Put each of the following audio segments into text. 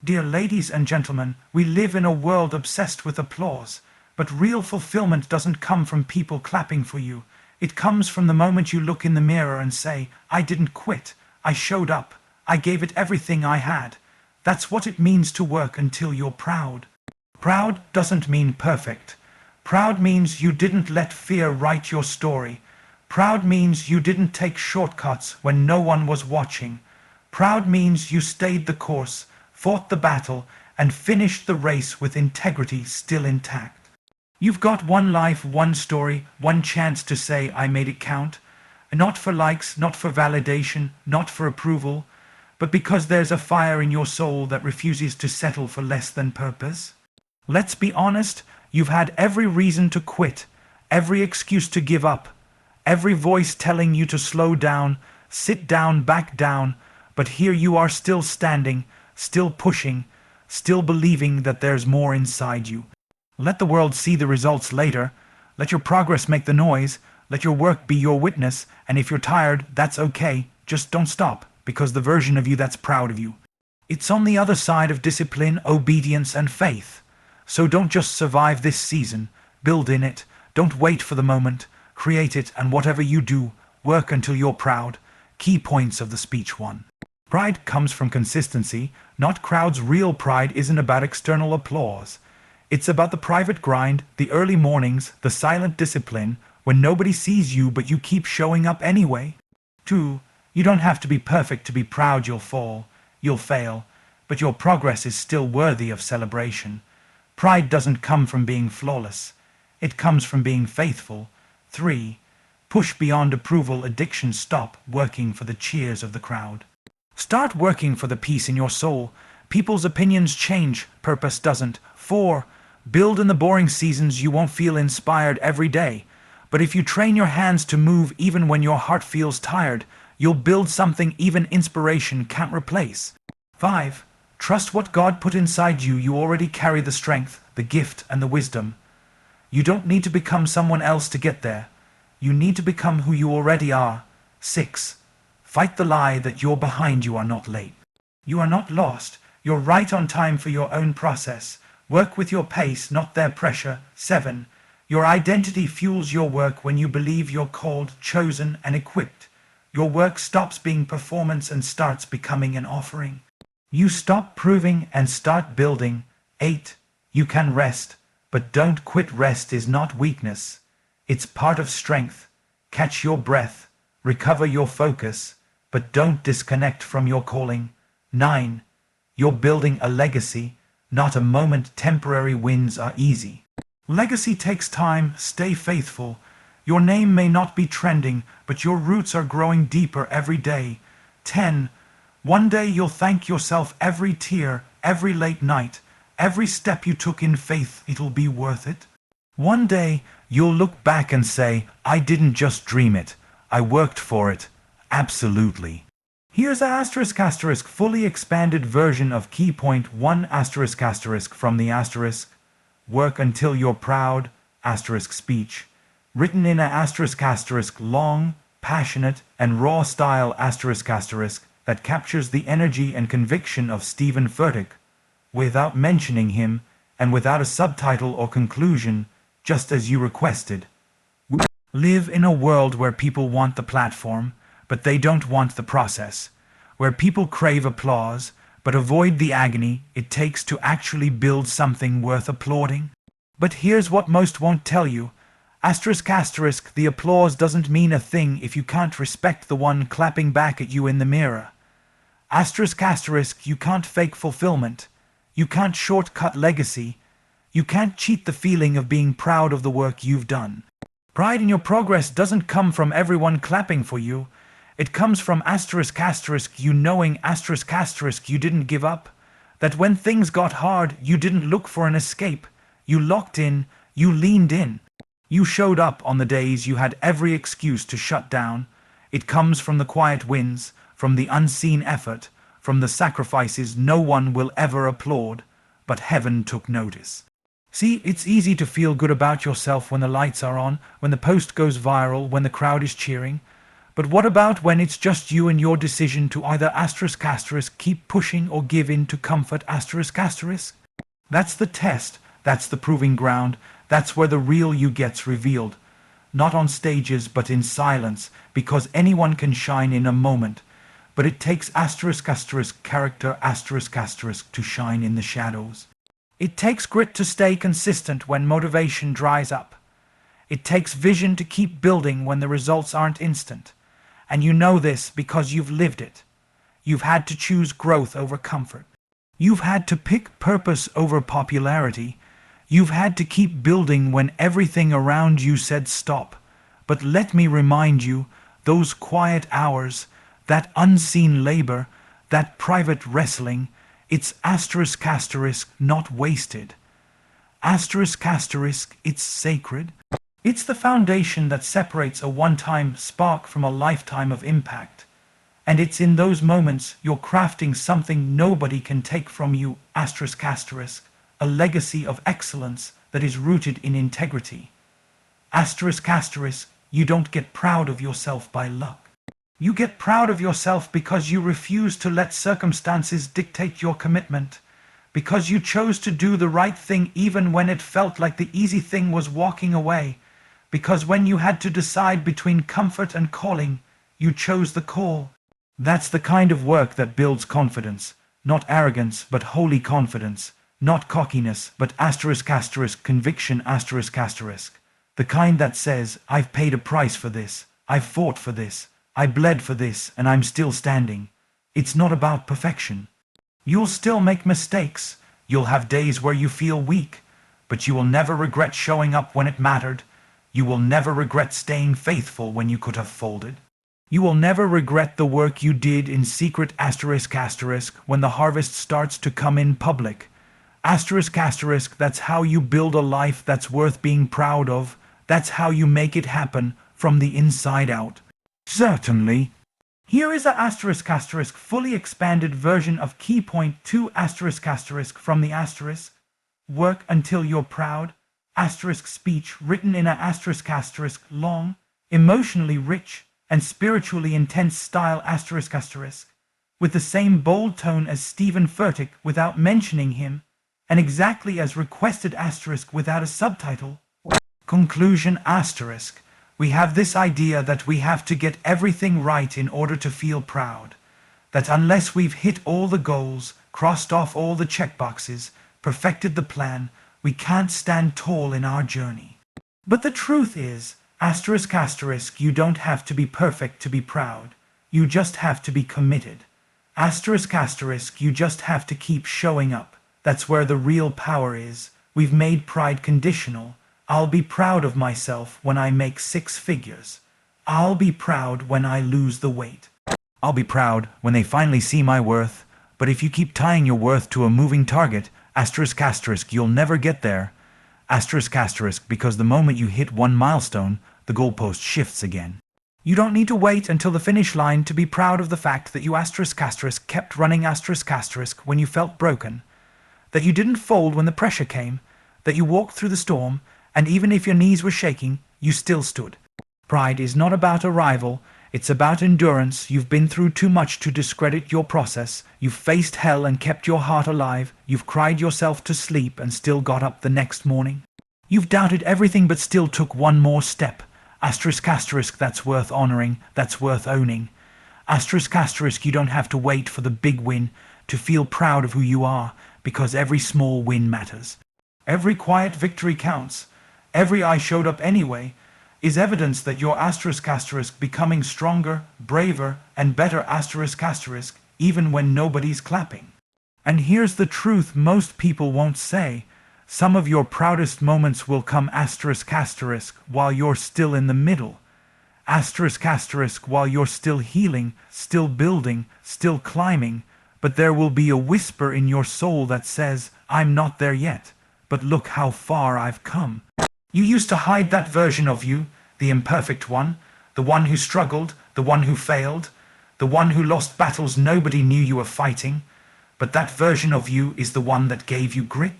Dear ladies and gentlemen, we live in a world obsessed with applause, but real fulfillment doesn't come from people clapping for you. It comes from the moment you look in the mirror and say, I didn't quit, I showed up, I gave it everything I had. That's what it means to work until you're proud. Proud doesn't mean perfect. Proud means you didn't let fear write your story. Proud means you didn't take shortcuts when no one was watching. Proud means you stayed the course, fought the battle, and finished the race with integrity still intact. You've got one life, one story, one chance to say I made it count. Not for likes, not for validation, not for approval, but because there's a fire in your soul that refuses to settle for less than purpose. Let's be honest, you've had every reason to quit, every excuse to give up, every voice telling you to slow down, sit down, back down, but here you are still standing, still pushing, still believing that there's more inside you. Let the world see the results later. Let your progress make the noise. Let your work be your witness. And if you're tired, that's okay. Just don't stop, because the version of you that's proud of you, it's on the other side of discipline, obedience, and faith. So don't just survive this season. Build in it. Don't wait for the moment. Create it, and whatever you do, work until you're proud. Key points of the speech 1. Pride comes from consistency, not crowds. Real pride isn't about external applause. It's about the private grind, the early mornings, the silent discipline, when nobody sees you but you keep showing up anyway. 2. You don't have to be perfect to be proud. You'll fall, you'll fail, but your progress is still worthy of celebration. Pride doesn't come from being flawless. It comes from being faithful. 3. Push beyond approval addiction. Stop working for the cheers of the crowd. Start working for the peace in your soul. People's opinions change, purpose doesn't. 4. Build in the boring seasons. You won't feel inspired every day, but if you train your hands to move even when your heart feels tired, you'll build something even inspiration can't replace. 5. Trust what God put inside you. You already carry the strength, the gift, and the wisdom. You don't need to become someone else to get there. You need to become who you already are. 6. Fight the lie that you're behind. You are not late. You are not lost. You're right on time for your own process. Work with your pace, not their pressure. 7. Your identity fuels your work. When you believe you're called, chosen, and equipped, your work stops being performance and starts becoming an offering. You stop proving and start building. 8. You can rest, but don't quit. Rest is not weakness. It's part of strength. Catch your breath, recover your focus, but don't disconnect from your calling. 9. You're building a legacy, not a moment. Temporary wins are easy. Legacy takes time. Stay faithful. Your name may not be trending, but your roots are growing deeper every day. 10. One day you'll thank yourself. Every tear, every late night, every step you took in faith, it'll be worth it. One day you'll look back and say, I didn't just dream it, I worked for it. Absolutely. Here's *** fully expanded version of key point 1 ** from the ** work until you're proud * speech, written in a ** long, passionate, and raw style ** that captures the energy and conviction of Stephen Furtick, without mentioning him, and without a subtitle or conclusion, just as you requested. We live in a world where people want the platform, but they don't want the process, where people crave applause, but avoid the agony it takes to actually build something worth applauding. But here's what most won't tell you. ***, the applause doesn't mean a thing if you can't respect the one clapping back at you in the mirror. ***, you can't fake fulfillment. You can't shortcut legacy. You can't cheat the feeling of being proud of the work you've done. Pride in your progress doesn't come from everyone clapping for you. It comes from ***, you knowing ***, you didn't give up. That when things got hard, you didn't look for an escape. You locked in, you leaned in. You showed up on the days you had every excuse to shut down. It comes from the quiet wins, from the unseen effort, from the sacrifices no one will ever applaud, but heaven took notice. See, it's easy to feel good about yourself when the lights are on, when the post goes viral, when the crowd is cheering. But what about when it's just you and your decision to either keep pushing or give in to comfort That's the test, that's the proving ground, that's where the real you gets revealed. Not on stages but in silence, because anyone can shine in a moment. But it takes character to shine in the shadows. It takes grit to stay consistent when motivation dries up. It takes vision to keep building when the results aren't instant. And you know this because you've lived it. You've had to choose growth over comfort. You've had to pick purpose over popularity. You've had to keep building when everything around you said stop. But let me remind you, those quiet hours, that unseen labor, that private wrestling, it's not wasted. It's sacred. It's the foundation that separates a one-time spark from a lifetime of impact. And it's in those moments you're crafting something nobody can take from you, a legacy of excellence that is rooted in integrity. You don't get proud of yourself by luck. You get proud of yourself because you refuse to let circumstances dictate your commitment, because you chose to do the right thing even when it felt like the easy thing was walking away, because when you had to decide between comfort and calling, you chose the call. That's the kind of work that builds confidence, not arrogance but holy confidence, not cockiness but conviction the kind that says, I've paid a price for this, I've fought for this, I bled for this, and I'm still standing. It's not about perfection. You'll still make mistakes, you'll have days where you feel weak, but you will never regret showing up when it mattered. You will never regret staying faithful when you could have folded. You will never regret the work you did in secret when the harvest starts to come in public. That's how you build a life that's worth being proud of. That's how you make it happen from the inside out. Certainly. Here is a fully expanded version of key point 2 from the asterisk. Work until you're proud. Speech written in a long, emotionally rich, and spiritually intense style with the same bold tone as Stephen Furtick without mentioning him, and exactly as requested without a subtitle. Conclusion we have this idea that we have to get everything right in order to feel proud, that unless we've hit all the goals, crossed off all the checkboxes, perfected the plan, we can't stand tall in our journey. But the truth is, you don't have to be perfect to be proud. You just have to be committed. You just have to keep showing up. That's where the real power is. We've made pride conditional. I'll be proud of myself when I make 6 figures. I'll be proud when I lose the weight. I'll be proud when they finally see my worth. But if you keep tying your worth to a moving target, you'll never get there. Because the moment you hit one milestone, the goalpost shifts again. You don't need to wait until the finish line to be proud of the fact that you kept running when you felt broken, that you didn't fold when the pressure came, that you walked through the storm, and even if your knees were shaking, you still stood. Pride is not about arrival, it's about endurance. You've been through too much to discredit your process. You've faced hell and kept your heart alive. You've cried yourself to sleep and still got up the next morning. You've doubted everything but still took one more step. That's worth honoring, that's worth owning. You don't have to wait for the big win to feel proud of who you are, because every small win matters. Every quiet victory counts. Every I showed up anyway is evidence that you're becoming stronger, braver, and better even when nobody's clapping. And here's the truth most people won't say. Some of your proudest moments will come while you're still in the middle. While you're still healing, still building, still climbing, but there will be a whisper in your soul that says, I'm not there yet, but look how far I've come. You used to hide that version of you, the imperfect one, the one who struggled, the one who failed, the one who lost battles nobody knew you were fighting, but that version of you is the one that gave you grit.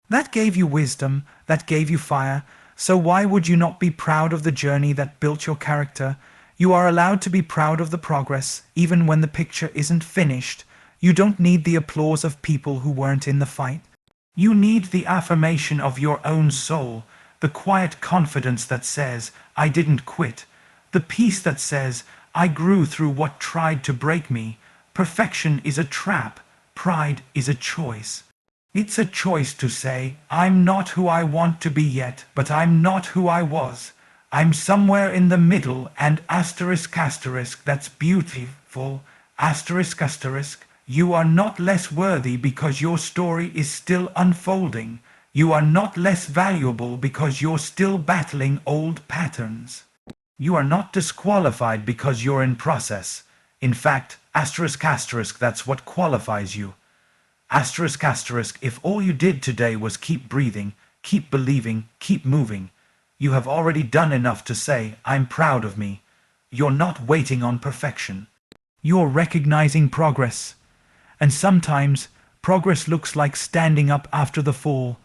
That gave you wisdom, that gave you fire, so why would you not be proud of the journey that built your character, You are allowed to be proud of the progress, even when the picture isn't finished. You don't need the applause of people who weren't in the fight. You need the affirmation of your own soul, the quiet confidence that says, I didn't quit, the peace that says, I grew through what tried to break me. Perfection is a trap, pride is a choice. It's a choice to say, I'm not who I want to be yet, but I'm not who I was. I'm somewhere in the middle, and that's beautiful, you are not less worthy because your story is still unfolding. You are not less valuable because you're still battling old patterns. You are not disqualified because you're in process. In fact, that's what qualifies you. If all you did today was keep breathing, keep believing, keep moving, you have already done enough to say, I'm proud of me. You're not waiting on perfection. You're recognizing progress. And sometimes, progress looks like standing up after the fall.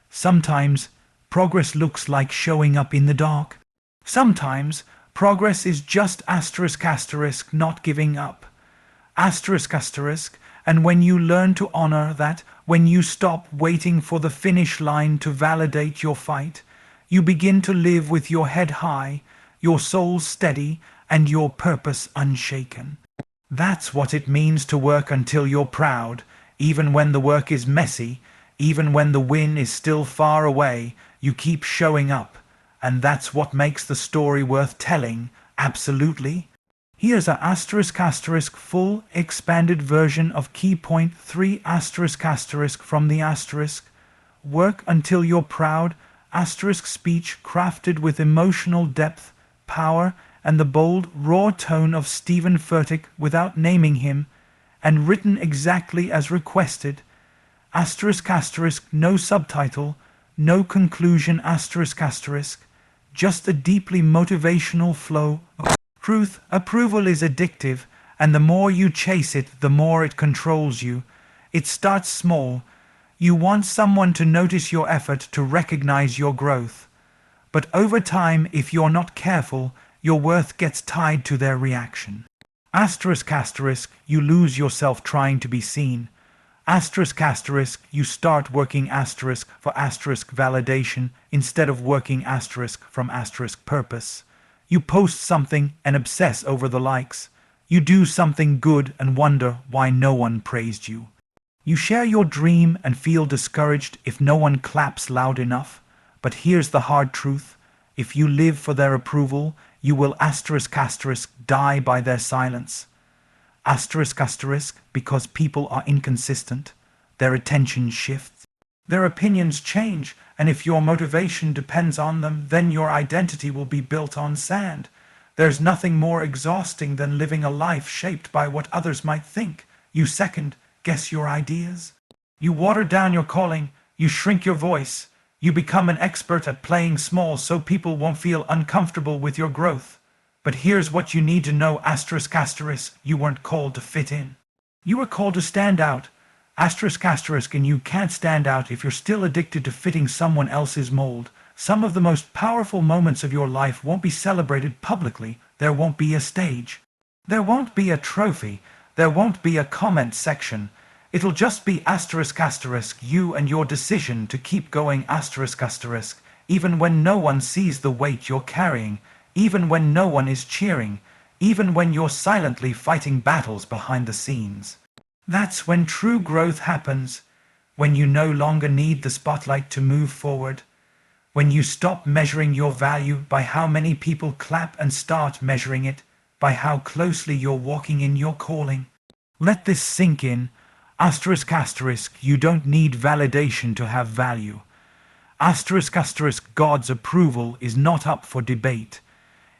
Sometimes, progress looks like showing up in the dark. Sometimes, progress is just not giving up. And when you learn to honor that, when you stop waiting for the finish line to validate your fight, you begin to live with your head high, your soul steady, and your purpose unshaken. That's what it means to work until you're proud, even when the work is messy, even when the win is still far away, you keep showing up. And that's what makes the story worth telling, absolutely. Here's a full expanded version of key point 3 from the work until you're proud, speech crafted with emotional depth, power, and the bold, raw tone of Stephen Furtick without naming him, and written exactly as requested, no subtitle, no conclusion just a deeply motivational flow of truth. Approval is addictive, and the more you chase it, the more it controls you. It starts small. You want someone to notice your effort, to recognize your growth. But over time, if you're not careful, your worth gets tied to their reaction. You lose yourself trying to be seen. You start working for validation instead of working from purpose. You post something and obsess over the likes. You do something good and wonder why no one praised you. You share your dream and feel discouraged if no one claps loud enough. But here's the hard truth. If you live for their approval, you will die by their silence. Because people are inconsistent. Their attention shifts. Their opinions change, and if your motivation depends on them, then your identity will be built on sand. There's nothing more exhausting than living a life shaped by what others might think. You second-guess your ideas. You water down your calling. You shrink your voice. You become an expert at playing small so people won't feel uncomfortable with your growth. But here's what you need to know, you weren't called to fit in. You were called to stand out, and you can't stand out if you're still addicted to fitting someone else's mold. Some of the most powerful moments of your life won't be celebrated publicly. There won't be a stage. There won't be a trophy. There won't be a comment section. It'll just be you and your decision to keep going even when no one sees the weight you're carrying, even when no one is cheering, even when you're silently fighting battles behind the scenes. That's when true growth happens, when you no longer need the spotlight to move forward, when you stop measuring your value by how many people clap and start measuring it by how closely you're walking in your calling. Let this sink in. You don't need validation to have value. God's approval is not up for debate.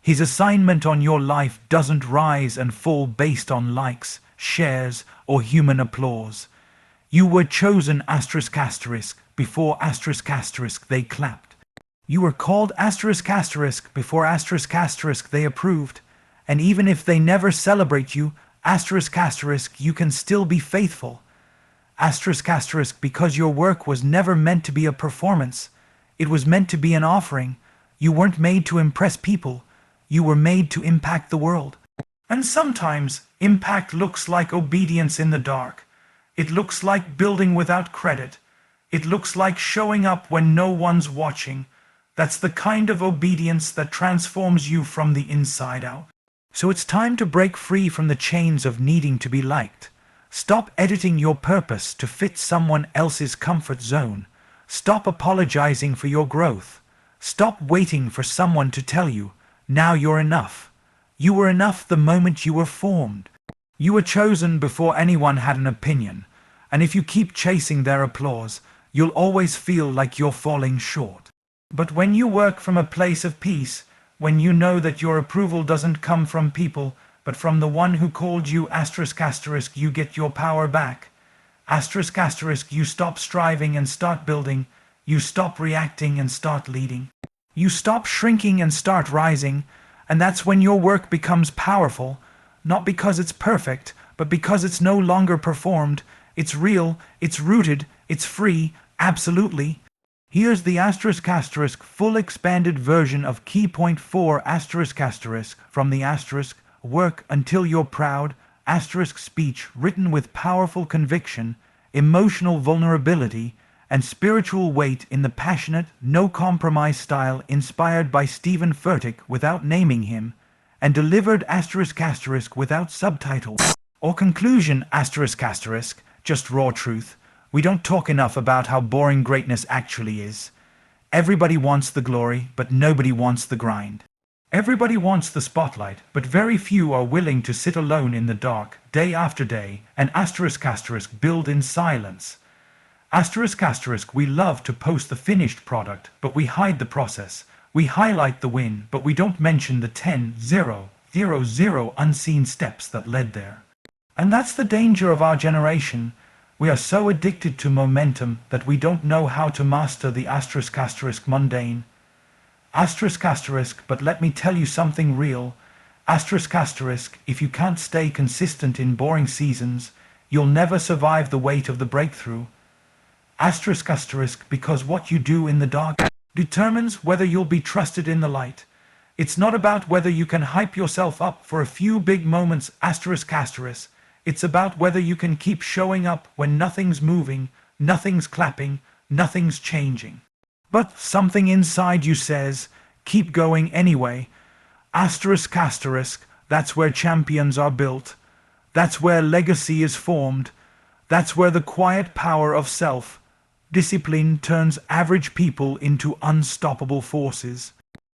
His assignment on your life doesn't rise and fall based on likes, shares, or human applause. You were chosen before they clapped. You were called before they approved. And even if they never celebrate you, you can still be faithful. Because your work was never meant to be a performance. It was meant to be an offering. You weren't made to impress people. You were made to impact the world. And sometimes impact looks like obedience in the dark. It looks like building without credit. It looks like showing up when no one's watching. That's the kind of obedience that transforms you from the inside out. So it's time to break free from the chains of needing to be liked. Stop editing your purpose to fit someone else's comfort zone. Stop apologizing for your growth. Stop waiting for someone to tell you, now you're enough. You were enough the moment you were formed. You were chosen before anyone had an opinion, and if you keep chasing their applause, you'll always feel like you're falling short. But when you work from a place of peace, when you know that your approval doesn't come from people, but from the one who called you ***, you get your power back. ***, you stop striving and start building. You stop reacting and start leading. You stop shrinking and start rising, and that's when your work becomes powerful, not because it's perfect, but because it's no longer performed. It's real, it's rooted, it's free, absolutely. Here's the *** full expanded version of Key Point 4 *** from the ** work until you're proud * speech written with powerful conviction, emotional vulnerability, and spiritual weight in the passionate, no-compromise style inspired by Stephen Furtick without naming him, and delivered ** without subtitles or conclusion ** just raw truth. We don't talk enough about how boring greatness actually is. Everybody wants the glory, but nobody wants the grind. Everybody wants the spotlight, but very few are willing to sit alone in the dark, day after day, and ** build in silence. ** we love to post the finished product, but we hide the process. We highlight the win, but we don't mention the 10,000 unseen steps that led there. And that's the danger of our generation. We are so addicted to momentum that we don't know how to master the ** mundane. ***, but let me tell you something real. ***, if you can't stay consistent in boring seasons, you'll never survive the weight of the breakthrough. ***, because what you do in the dark determines whether you'll be trusted in the light. It's not about whether you can hype yourself up for a few big moments ***. It's about whether you can keep showing up when nothing's moving, nothing's clapping, nothing's changing. But something inside you says, keep going anyway. ***, that's where champions are built. That's where legacy is formed. That's where the quiet power of self-discipline turns average people into unstoppable forces.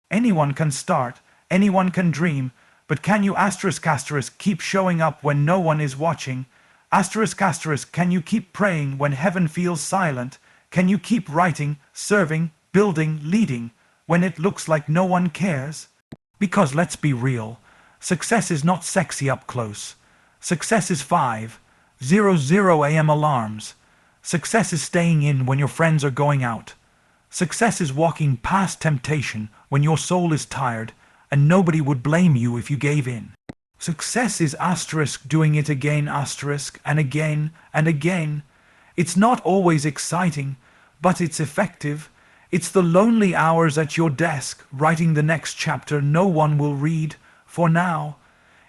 Anyone can start, anyone can dream, but can you *** keep showing up when no one is watching? ***, can you keep praying when heaven feels silent? Can you keep writing, serving, building, leading, when it looks like no one cares? Because let's be real, success is not sexy up close. Success is 5:00 a.m. alarms. Success is staying in when your friends are going out. Success is walking past temptation when your soul is tired, and nobody would blame you if you gave in. Success is * doing it again * and again and again. It's not always exciting, but it's effective. It's the lonely hours at your desk, writing the next chapter no one will read, for now.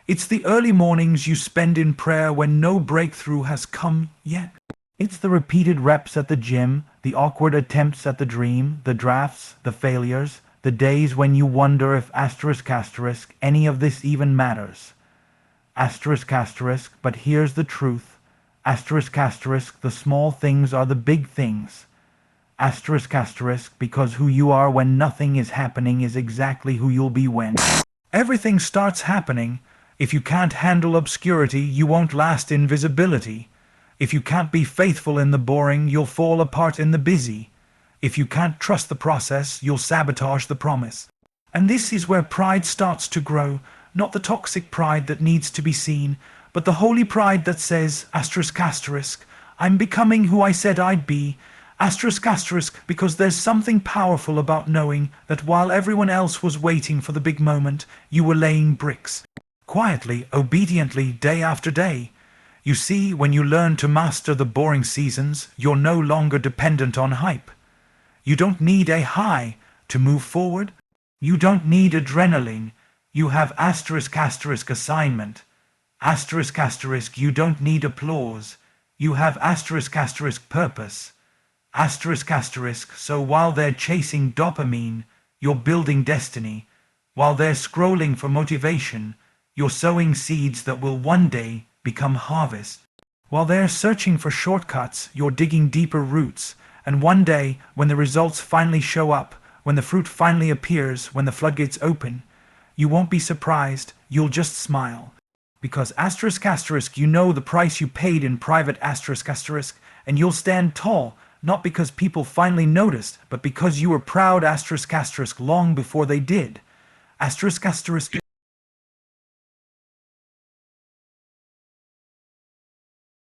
It's the early mornings you spend in prayer when no breakthrough has come yet. It's the repeated reps at the gym, the awkward attempts at the dream, the drafts, the failures, the days when you wonder if * any of this even matters. ***, but here's the truth. ***, the small things are the big things. ***, because who you are when nothing is happening is exactly who you'll be when everything starts happening. If you can't handle obscurity, you won't last in visibility. If you can't be faithful in the boring, you'll fall apart in the busy. If you can't trust the process, you'll sabotage the promise. And this is where pride starts to grow, not the toxic pride that needs to be seen, but the holy pride that says, ***, I'm becoming who I said I'd be. ***, because there's something powerful about knowing that while everyone else was waiting for the big moment, you were laying bricks. Quietly, obediently, day after day. You see, when you learn to master the boring seasons, you're no longer dependent on hype. You don't need a high to move forward. You don't need adrenaline. You have asterisk asterisk assignment. Asterisk asterisk you don't need applause. You have asterisk asterisk purpose. Asterisk asterisk so while they're chasing dopamine, you're building destiny. While they're scrolling for motivation, you're sowing seeds that will one day become harvest. While they're searching for shortcuts, you're digging deeper roots. And one day, when the results finally show up, when the fruit finally appears, when the floodgates open, you won't be surprised, you'll just smile. Because asterisk asterisk, you know the price you paid in private asterisk asterisk, and you'll stand tall, not because people finally noticed, but because you were proud asterisk asterisk long before they did. Asterisk asterisk.